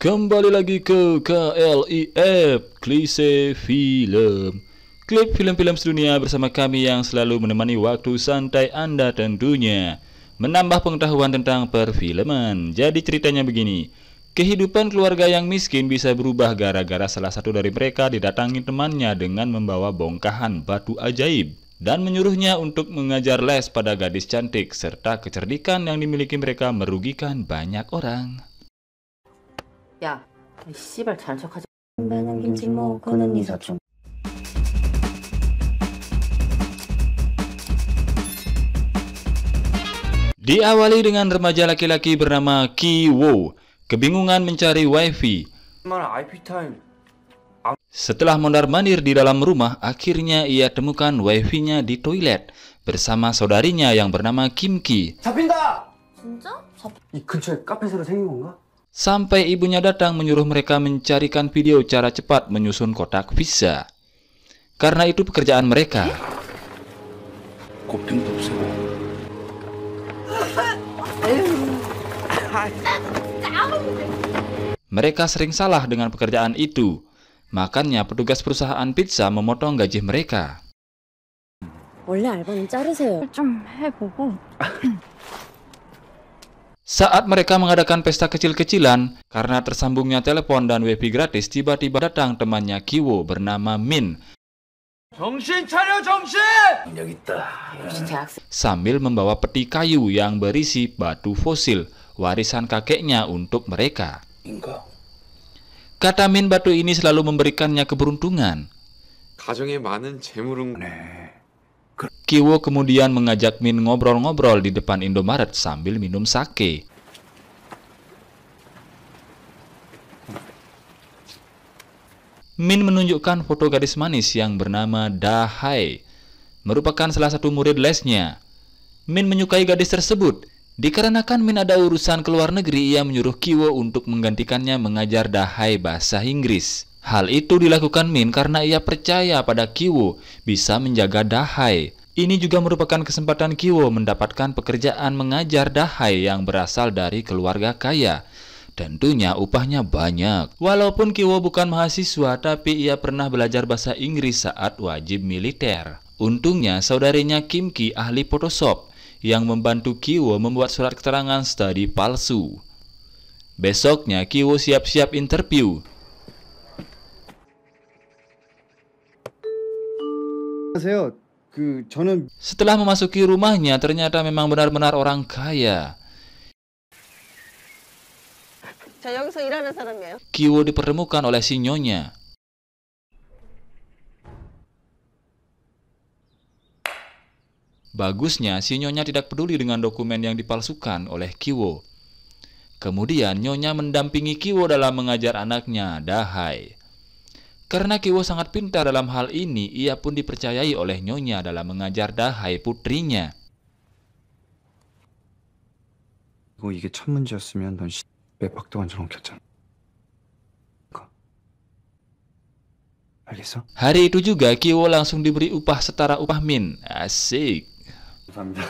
Kembali lagi ke KLIF, Klise Film. Klip film-film sedunia bersama kami yang selalu menemani waktu santai Anda tentunya. Menambah pengetahuan tentang perfilman. Jadi ceritanya begini. Kehidupan keluarga yang miskin bisa berubah gara-gara salah satu dari mereka didatangi temannya dengan membawa bongkahan batu ajaib dan menyuruhnya untuk mengajar les pada gadis cantik serta kecerdikan yang dimiliki mereka merugikan banyak orang. 야, 이 씨발 잘 척하지. 나는 김치모 그는 네 사촌. Diawali dengan remaja laki-laki bernama Ki-wo, kebingungan mencari wifi. IP time. Setelah mondar-mandir di dalam rumah, akhirnya ia temukan wifi-nya di toilet bersama saudarinya yang bernama Kim-ki. 잡힌다! 진짜? 이 근처에 카페 새로 생긴 건가? Sampai ibunya datang menyuruh mereka mencarikan video cara cepat menyusun kotak visa. Karena itu pekerjaan mereka. 곱등도 없애고. Mereka sering salah dengan pekerjaan itu. Makanya petugas perusahaan pizza memotong gaji mereka. 원래 알바는 자르세요. 좀 해보고. Saat mereka mengadakan pesta kecil-kecilan, karena tersambungnya telepon dan wifi gratis, tiba-tiba datang temannya Ki-wo bernama Min 정신 차려 정신! 역시 대학생. sambil membawa peti kayu yang berisi batu fosil, warisan kakeknya untuk mereka. 인가? Kata Min, batu ini selalu memberikannya keberuntungan. 가정에 많은 재물은 Ki-wo kemudian mengajak Min ngobrol-ngobrol di depan Indomaret sambil minum sake. Min menunjukkan foto gadis manis yang bernama Da-hae, merupakan salah satu murid lesnya. Min menyukai gadis tersebut. Dikarenakan Min ada urusan ke luar negeri, ia menyuruh Ki-wo untuk menggantikannya mengajar Da-hae bahasa Inggris. Hal itu dilakukan Min karena ia percaya pada Ki-wo bisa menjaga Da-hae. Ini juga merupakan kesempatan Ki-wo mendapatkan pekerjaan mengajar Da-hae yang berasal dari keluarga kaya. Tentunya upahnya banyak. Walaupun Ki-wo bukan mahasiswa, tapi ia pernah belajar bahasa Inggris saat wajib militer. Untungnya saudarinya Kim-ki ahli Photoshop yang membantu Ki-wo membuat surat keterangan studi palsu. Besoknya Ki-wo siap-siap interview. 안녕하세요. 저는 Setelah memasuki rumahnya, ternyata memang benar-benar orang kaya. 저 여기서 일하는 사람이에요. Ki-wo dipertemukan oleh si nyonya. Bagusnya, si nyonya tidak peduli dengan dokumen yang dipalsukan oleh Ki-wo. Kemudian, nyonya mendampingi Ki-wo dalam mengajar anaknya, Da-hae. Karena Ki-wo sangat pintar dalam hal ini, ia pun dipercayai oleh nyonya dalam mengajar Da-hae putrinya. 이게 첫 문제였으면 넌 몇 동안 저렁켰잖아. 알겠어? Hari itu juga Ki-wo langsung diberi upah setara upah Min. Asik. 감사합니다.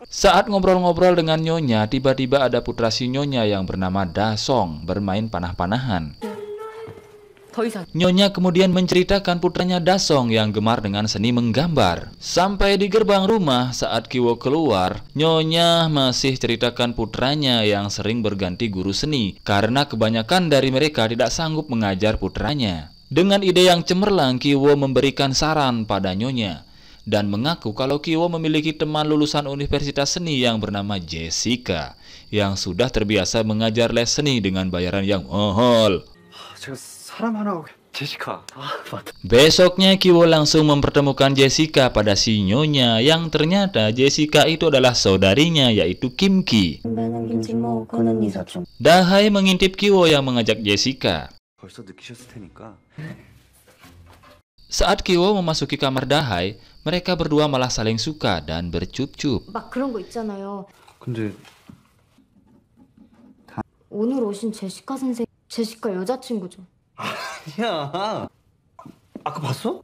Saat ngobrol-ngobrol dengan nyonya, tiba-tiba ada putra si nyonya yang bernama Da-song bermain panah-panahan. 더 이상. Nyonya kemudian menceritakan putranya Da-song yang gemar dengan seni menggambar. Sampai di gerbang rumah, saat Ki-wo keluar, nyonya masih ceritakan putranya yang sering berganti guru seni karena kebanyakan dari mereka tidak sanggup mengajar putranya. Dengan ide yang cemerlang, Ki-wo memberikan saran pada nyonya dan mengaku kalau Ki-wo memiliki teman lulusan universitas seni yang bernama Jessica yang sudah terbiasa mengajar les seni dengan bayaran yang mahal. 제가 사람 하나고 제시카. 맞다. Besoknya Ki-wo langsung mempertemukan Jessica pada si nyonya yang ternyata Jessica itu adalah saudarinya yaitu Kim-ki. 나는 김치모 그는 네 사촌. Da-hae mengintip Ki-wo yang mengajak Jessica. 벌써 느끼셨을 테니까. Saat Ki-wo memasuki kamar Da-hae, mereka berdua malah saling suka dan bercup-cup. 막 그런 거 있잖아요. 근데 오늘 오신 제시카 선생, 제시카 여자친구죠. 아니야. 아까 봤어?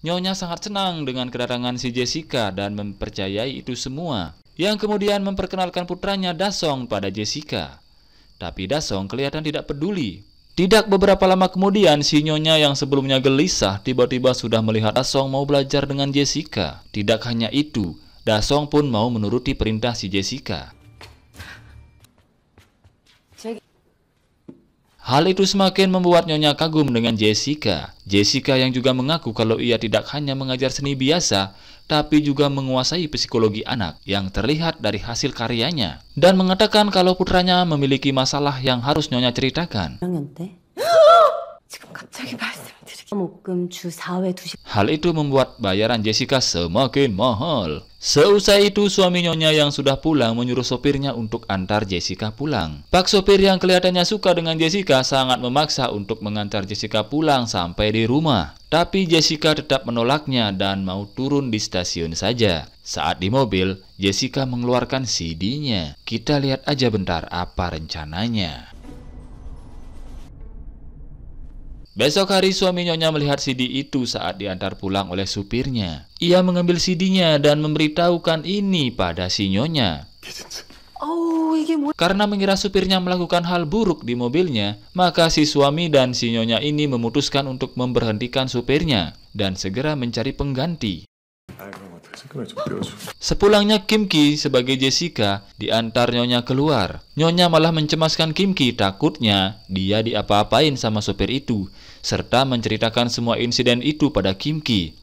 Nyonya sangat senang dengan kedatangan si Jessica dan mempercayai itu semua, yang kemudian memperkenalkan putranya Dasong pada Jessica. Tapi Dasong kelihatan tidak peduli. Tidak beberapa lama kemudian, si Nyonya yang sebelumnya gelisah tiba-tiba sudah melihat Dasong mau belajar dengan Jessica. Tidak hanya itu, Dasong pun mau menuruti perintah si Jessica. Hal itu semakin membuat Nyonya kagum dengan Jessica. Jessica yang juga mengaku kalau ia tidak hanya mengajar seni biasa, tapi juga menguasai psikologi anak yang terlihat dari hasil karyanya. Dan mengatakan kalau putranya memiliki masalah yang harus Nyonya ceritakan. 지금 갑자기 말씀드리기. 목금 주 4회 2시. Hal itu membuat bayaran Jessica semakin mahal. Seusai itu, suami Nyonya yang sudah pulang menyuruh sopirnya untuk antar Jessica pulang. Pak sopir yang kelihatannya suka dengan Jessica sangat memaksa untuk mengantar Jessica pulang sampai di rumah. Tapi Jessica tetap menolaknya dan mau turun di stasiun saja. Saat di mobil, Jessica mengeluarkan CD-nya. Kita lihat aja bentar apa rencananya. Besok hari suami Nyonya melihat CD itu saat diantar pulang oleh supirnya. Ia mengambil CD-nya dan memberitahukan ini pada si Nyonya. Karena mengira supirnya melakukan hal buruk di mobilnya, maka si suami dan si Nyonya ini memutuskan untuk memberhentikan supirnya dan segera mencari pengganti. Sepulangnya Kim Ki sebagai Jessica diantar Nyonya keluar. Nyonya malah mencemaskan Kim Ki, takutnya dia diapa-apain sama supir itu, serta menceritakan semua insiden itu pada Kim Ki.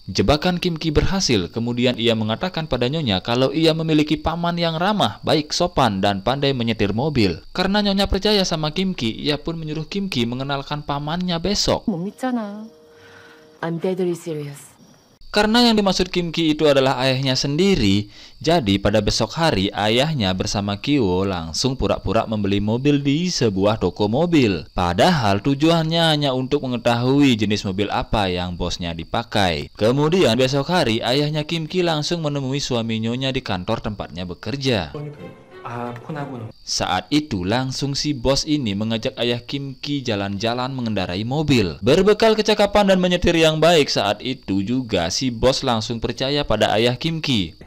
Jebakan Kim Ki berhasil, kemudian ia mengatakan pada Nyonya kalau ia memiliki paman yang ramah, baik, sopan, dan pandai menyetir mobil. Karena Nyonya percaya sama Kim Ki, ia pun menyuruh Kim Ki mengenalkan pamannya besok. 못 믿잖아. I'm deadly serious. Karena yang dimaksud Kim Ki itu adalah ayahnya sendiri, jadi pada besok hari ayahnya bersama Kyo langsung pura-pura membeli mobil di sebuah toko mobil. Padahal tujuannya hanya untuk mengetahui jenis mobil apa yang bosnya dipakai. Kemudian besok hari ayahnya Kim Ki langsung menemui suami Nyonya di kantor tempatnya bekerja. Saat itu langsung si bos ini mengajak ayah Kim Ki jalan-jalan mengendarai mobil. Berbekal kecakapan dan menyetir yang baik, saat itu juga si bos langsung percaya pada ayah Kim Ki.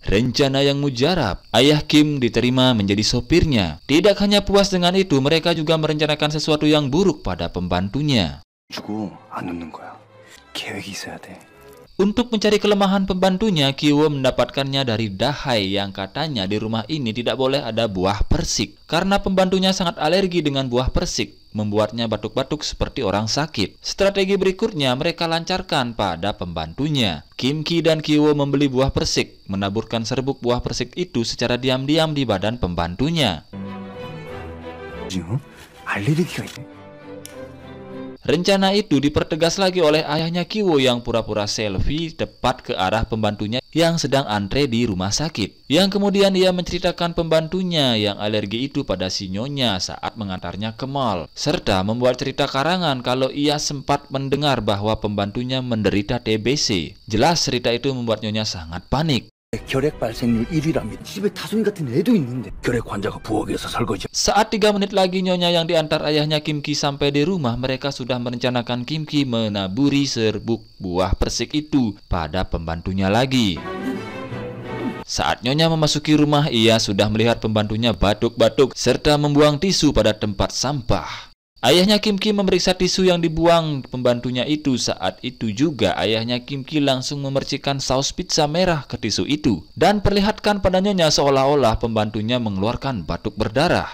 Rencana yang mujarab, ayah Kim diterima menjadi sopirnya. Tidak hanya puas dengan itu, mereka juga merencanakan sesuatu yang buruk pada pembantunya. 주고 안 웃는 거야. 계획이 있어야 돼. Untuk mencari kelemahan pembantunya, Kyo mendapatkannya dari Dahai yang katanya di rumah ini tidak boleh ada buah persik. Karena pembantunya sangat alergi dengan buah persik, membuatnya batuk-batuk seperti orang sakit. Strategi berikutnya mereka lancarkan pada pembantunya. Kim Ki dan Kyo membeli buah persik, menaburkan serbuk buah persik itu secara diam-diam di badan pembantunya. 알레르기가 있네. Rencana itu dipertegas lagi oleh ayahnya Kyo yang pura-pura selfie tepat ke arah pembantunya yang sedang antre di rumah sakit. Yang kemudian ia menceritakan pembantunya yang alergi itu pada si Nyonya saat mengantarnya ke mall. Serta membuat cerita karangan kalau ia sempat mendengar bahwa pembantunya menderita TBC. Jelas cerita itu membuat Nyonya sangat panik. 결핵 발생률 1위랍니다. 집에 다솜이 같은 애도 있는데 결핵 환자가 부엌에서 설거지. Saat 3 menit lagi Nyonya yang diantar ayahnya Kim Ki sampai di rumah, mereka sudah merencanakan Kim Ki menaburi serbuk buah persik itu pada pembantunya lagi. Saat Nyonya memasuki rumah, ia sudah melihat pembantunya batuk-batuk serta membuang tisu pada tempat sampah. Ayahnya Kim Ki memeriksa tisu yang dibuang pembantunya itu. Saat itu juga ayahnya Kim Ki langsung memercikan saus pizza merah ke tisu itu dan perlihatkan pada Nyonya seolah-olah pembantunya mengeluarkan batuk berdarah.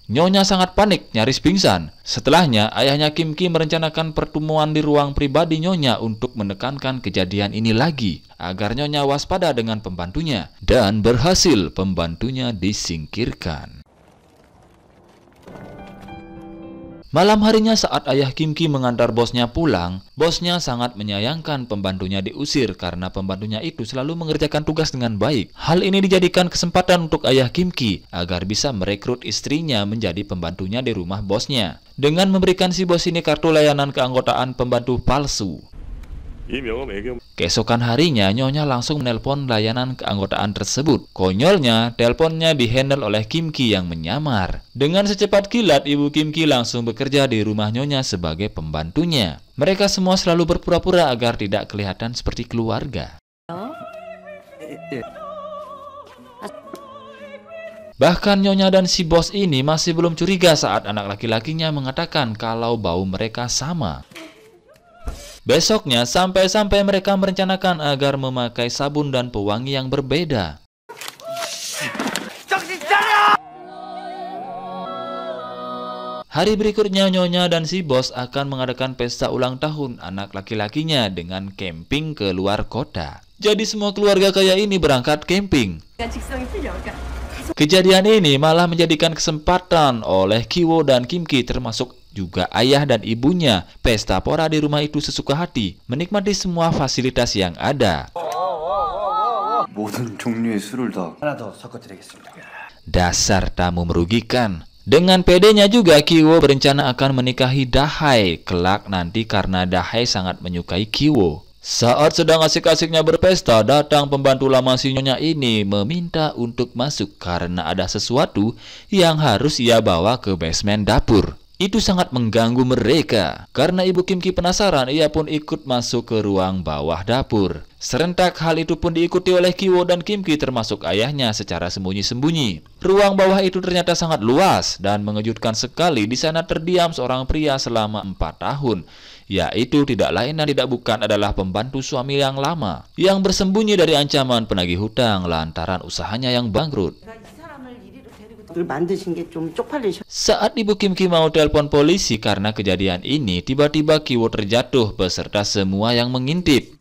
Nyonya sangat panik, nyaris pingsan. Setelahnya, ayahnya Kim Ki merencanakan pertemuan di ruang pribadi Nyonya untuk menekankan kejadian ini lagi, agar Nyonya waspada dengan pembantunya. Dan berhasil, pembantunya disingkirkan. Malam harinya saat ayah Kim Ki mengantar bosnya pulang, bosnya sangat menyayangkan pembantunya diusir karena pembantunya itu selalu mengerjakan tugas dengan baik. Hal ini dijadikan kesempatan untuk ayah Kim Ki agar bisa merekrut istrinya menjadi pembantunya di rumah bosnya dengan memberikan si bos ini kartu layanan keanggotaan pembantu palsu. Keesokan harinya, Nyonya langsung menelpon layanan keanggotaan tersebut. Konyolnya, teleponnya dihandle oleh Kim Ki yang menyamar. Dengan secepat kilat, Ibu Kim Ki langsung bekerja di rumah Nyonya sebagai pembantunya. Mereka semua selalu berpura-pura agar tidak kelihatan seperti keluarga. Bahkan Nyonya dan si bos ini masih belum curiga saat anak laki-lakinya mengatakan kalau bau mereka sama. Besoknya, sampai-sampai mereka merencanakan agar memakai sabun dan pewangi yang berbeda. Hari berikutnya, Nyonya dan si bos akan mengadakan pesta ulang tahun anak laki-lakinya dengan camping ke luar kota. Jadi semua keluarga kaya ini berangkat camping. Kejadian ini malah menjadikan kesempatan oleh Kiwo dan Kim Ki, termasuk juga ayah dan ibunya. Pesta pora di rumah itu sesuka hati, menikmati semua fasilitas yang ada. 모든 종류의 술을 다 하나 더 섞어드리겠습니다. Dasar tamu merugikan. Dengan pedenya juga Kiwo berencana akan menikahi Dahai kelak nanti karena Dahai sangat menyukai Kiwo. Saat sedang asik-asiknya berpesta, datang pembantu lama si Nyonya ini meminta untuk masuk karena ada sesuatu yang harus ia bawa ke basement dapur. Itu sangat mengganggu mereka. Karena Ibu Kim Ki penasaran, ia pun ikut masuk ke ruang bawah dapur. Serentak hal itu pun diikuti oleh Kiwo dan Kim Ki termasuk ayahnya secara sembunyi-sembunyi. Ruang bawah itu ternyata sangat luas dan mengejutkan sekali. Di sana terdiam seorang pria selama 4 tahun. Yaitu tidak lain dan tidak bukan adalah pembantu suami yang lama yang bersembunyi dari ancaman penagih hutang lantaran usahanya yang bangkrut. Saat Ibu Kim Ki mau telepon polisi karena kejadian ini, tiba-tiba Kiwo terjatuh beserta semua yang mengintip.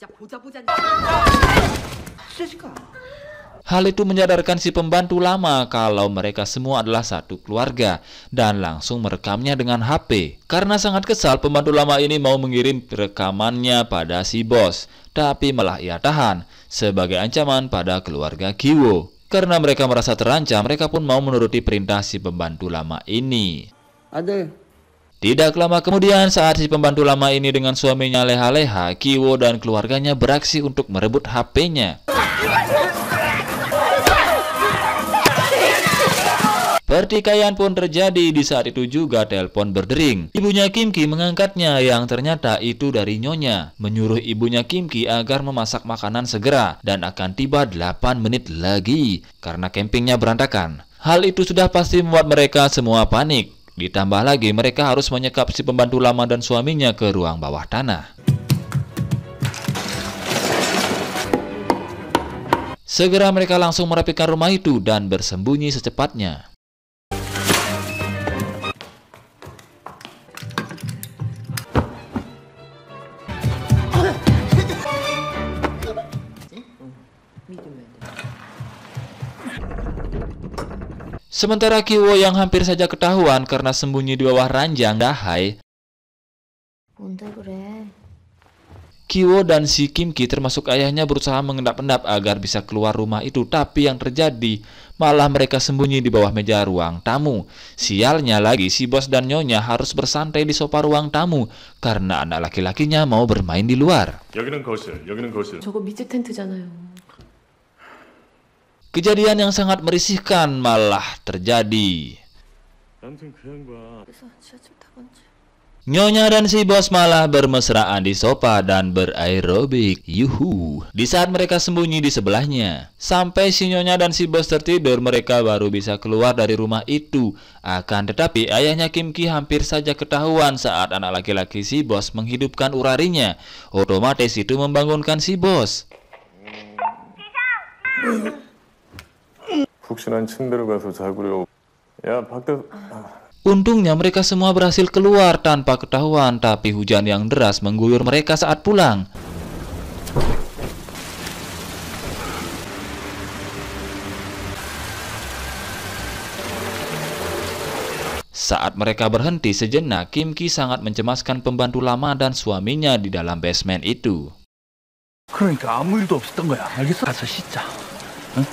Hal itu menyadarkan si pembantu lama kalau mereka semua adalah satu keluarga dan langsung merekamnya dengan HP. Karena sangat kesal, pembantu lama ini mau mengirim rekamannya pada si bos, tapi malah ia tahan sebagai ancaman pada keluarga Kiwo. Karena mereka merasa terancam, mereka pun mau menuruti perintah si pembantu lama ini. Tidak lama kemudian, saat si pembantu lama ini dengan suaminya leha-leha, Kiwo dan keluarganya beraksi untuk merebut HP-nya. Pertikaian pun terjadi. Di saat itu juga telepon berdering. Ibunya Kim Ki mengangkatnya yang ternyata itu dari Nyonya. Menyuruh ibunya Kim Ki agar memasak makanan segera dan akan tiba 8 menit lagi karena campingnya berantakan. Hal itu sudah pasti membuat mereka semua panik. Ditambah lagi mereka harus menyekap si pembantu lama dan suaminya ke ruang bawah tanah. Segera mereka langsung merapikan rumah itu dan bersembunyi secepatnya. Sementara Kiwo yang hampir saja ketahuan karena sembunyi di bawah ranjang Dahai, Kiwo dan si Kim Ki termasuk ayahnya berusaha mengendap-endap agar bisa keluar rumah itu. Tapi yang terjadi malah mereka sembunyi di bawah meja ruang tamu. Sialnya lagi, si bos dan Nyonya harus bersantai di sofa ruang tamu karena anak laki-lakinya mau bermain di luar. 저거 미즈 텐트잖아요. Kejadian yang sangat merisihkan malah terjadi. Nyonya dan si bos malah bermesraan di sofa dan beraerobik. Yuhu. Di saat mereka sembunyi di sebelahnya. Sampai si Nyonya dan si bos tertidur, mereka baru bisa keluar dari rumah itu. Akan tetapi ayahnya Kim Ki hampir saja ketahuan saat anak laki-laki si bos menghidupkan urarinya. Otomatis itu membangunkan si bos. 푹신한 침대로 가서 자구려. 야, 박대. Untungnya mereka semua berhasil keluar tanpa ketahuan, tapi hujan yang deras mengguyur mereka saat pulang. Saat mereka berhenti sejenak, Kim Ki sangat mencemaskan pembantu lama dan suaminya di dalam basement itu. 그러니까 아무 일도 없었던 거야. 알겠어? 가서 씻자. 응?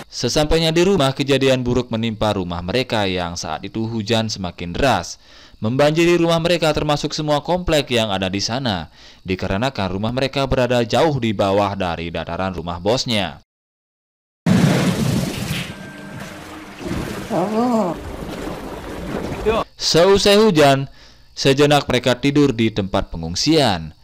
Sesampainya di rumah, kejadian buruk menimpa rumah mereka yang saat itu hujan semakin deras. membanjiri rumah mereka termasuk semua komplek yang ada di sana, dikarenakan rumah mereka berada jauh di bawah dari dataran rumah bosnya. Seusai hujan, sejenak mereka tidur di tempat pengungsian.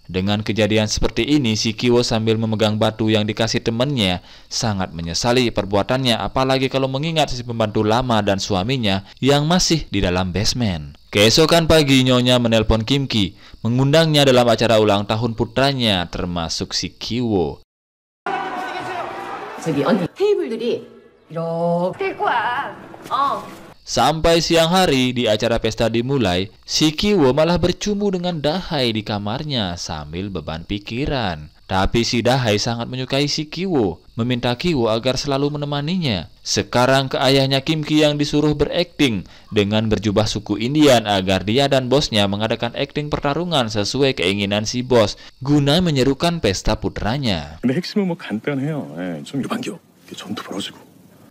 Dengan kejadian seperti ini, si Kiwo sambil memegang batu yang dikasih temannya sangat menyesali perbuatannya, apalagi kalau mengingat si pembantu lama dan suaminya yang masih di dalam basement. Keesokan pagi, Nyonya menelpon Kim Ki, mengundangnya dalam acara ulang tahun putranya termasuk si Kiwo. 저기 언니 테이블들이 이렇게 될 거야. Sampai siang hari, di acara pesta dimulai, si Kiwo malah bercumbu dengan Dahai di kamarnya sambil beban pikiran. Tapi si Dahai sangat menyukai si Kiwo, meminta Kiwo agar selalu menemaninya. Sekarang ke ayahnya Kim Ki yang disuruh berakting dengan berjubah suku Indian agar dia dan bosnya mengadakan akting pertarungan sesuai keinginan si bos, guna menyerukan pesta putranya. 근데 핵심은 뭐 간단해요. 예, 좀 유방기요. 전투 벌어지고.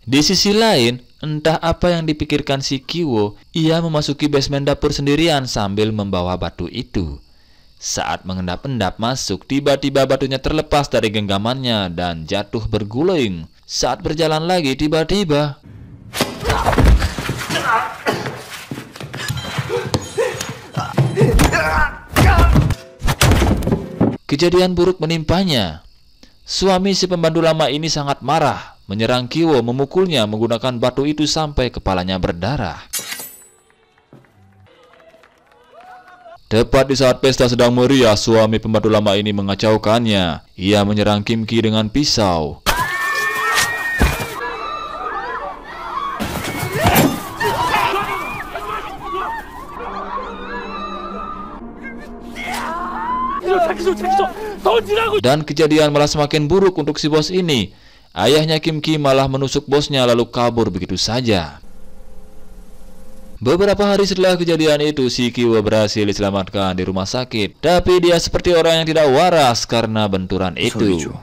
Di sisi lain, entah apa yang dipikirkan si Kiwo, ia memasuki basement dapur sendirian sambil membawa batu itu. Saat mengendap-endap masuk, tiba-tiba batunya terlepas dari genggamannya dan jatuh berguling. Saat berjalan lagi, tiba-tiba kejadian buruk menimpanya. Suami si pembantu lama ini sangat marah, menyerang Kiwo, memukulnya menggunakan batu itu sampai kepalanya berdarah. Tepat di saat pesta sedang meriah, suami pembantu lama ini mengacaukannya. Ia menyerang Kim Ki dengan pisau. Dan kejadian malah semakin buruk untuk si bos ini. Ayahnya Kim Ki malah menusuk bosnya lalu kabur begitu saja. Beberapa hari setelah kejadian itu, si Kiwo berhasil diselamatkan di rumah sakit. Tapi dia seperti orang yang tidak waras karena benturan itu.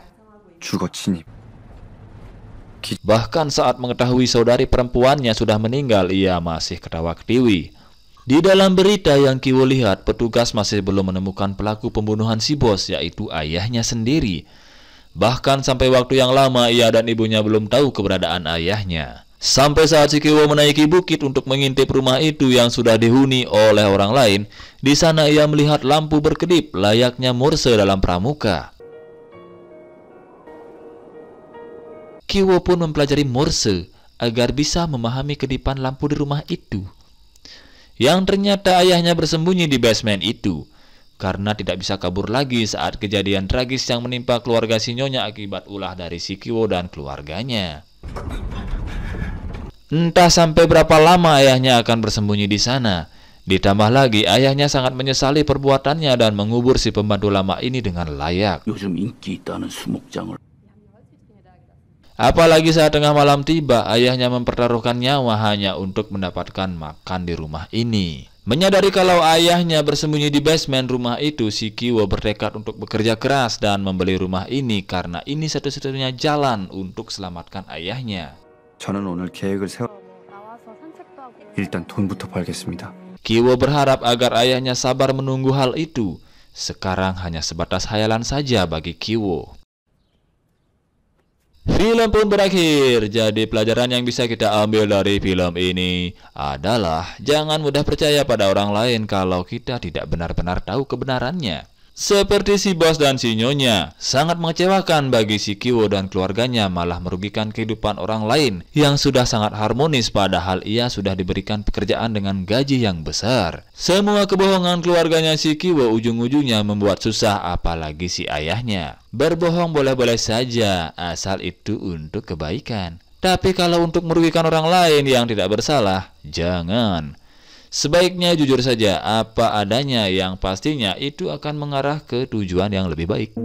Bahkan saat mengetahui saudari perempuannya sudah meninggal, ia masih ketawa ketiwi. Di dalam berita yang Kiwo lihat, petugas masih belum menemukan pelaku pembunuhan si bos, yaitu ayahnya sendiri. Bahkan sampai waktu yang lama, ia dan ibunya belum tahu keberadaan ayahnya. Sampai saat si Kiwo menaiki bukit untuk mengintip rumah itu yang sudah dihuni oleh orang lain, di sana ia melihat lampu berkedip layaknya Morse dalam pramuka. Kiwo pun mempelajari Morse agar bisa memahami kedipan lampu di rumah itu. Yang ternyata ayahnya bersembunyi di basement itu, karena tidak bisa kabur lagi saat kejadian tragis yang menimpa keluarga si Nyonya akibat ulah dari si Kiwo dan keluarganya. Entah sampai berapa lama ayahnya akan bersembunyi di sana. Ditambah lagi, ayahnya sangat menyesali perbuatannya dan mengubur si pembantu lama ini dengan layak. Apalagi saat tengah malam tiba, ayahnya mempertaruhkan nyawa hanya untuk mendapatkan makan di rumah ini. Menyadari kalau ayahnya bersembunyi di basement rumah itu, si Kiwo bertekad untuk bekerja keras dan membeli rumah ini karena ini satu-satunya jalan untuk selamatkan ayahnya. 저는 오늘 계획을 일단 돈부터 벌겠습니다. Kiwo berharap agar ayahnya sabar menunggu hal itu. Sekarang hanya sebatas hayalan saja bagi Kiwo. Film pun berakhir. Jadi pelajaran yang bisa kita ambil dari film ini adalah jangan mudah percaya pada orang lain kalau kita tidak benar-benar tahu kebenarannya. Seperti si bos dan si Nyonya, sangat mengecewakan bagi si Kiwo dan keluarganya, malah merugikan kehidupan orang lain yang sudah sangat harmonis padahal ia sudah diberikan pekerjaan dengan gaji yang besar. Semua kebohongan keluarganya si Kiwo ujung-ujungnya membuat susah apalagi si ayahnya. Berbohong boleh-boleh saja asal itu untuk kebaikan. Tapi kalau untuk merugikan orang lain yang tidak bersalah, jangan. Sebaiknya jujur saja apa adanya yang pastinya itu akan mengarah ke tujuan yang lebih baik.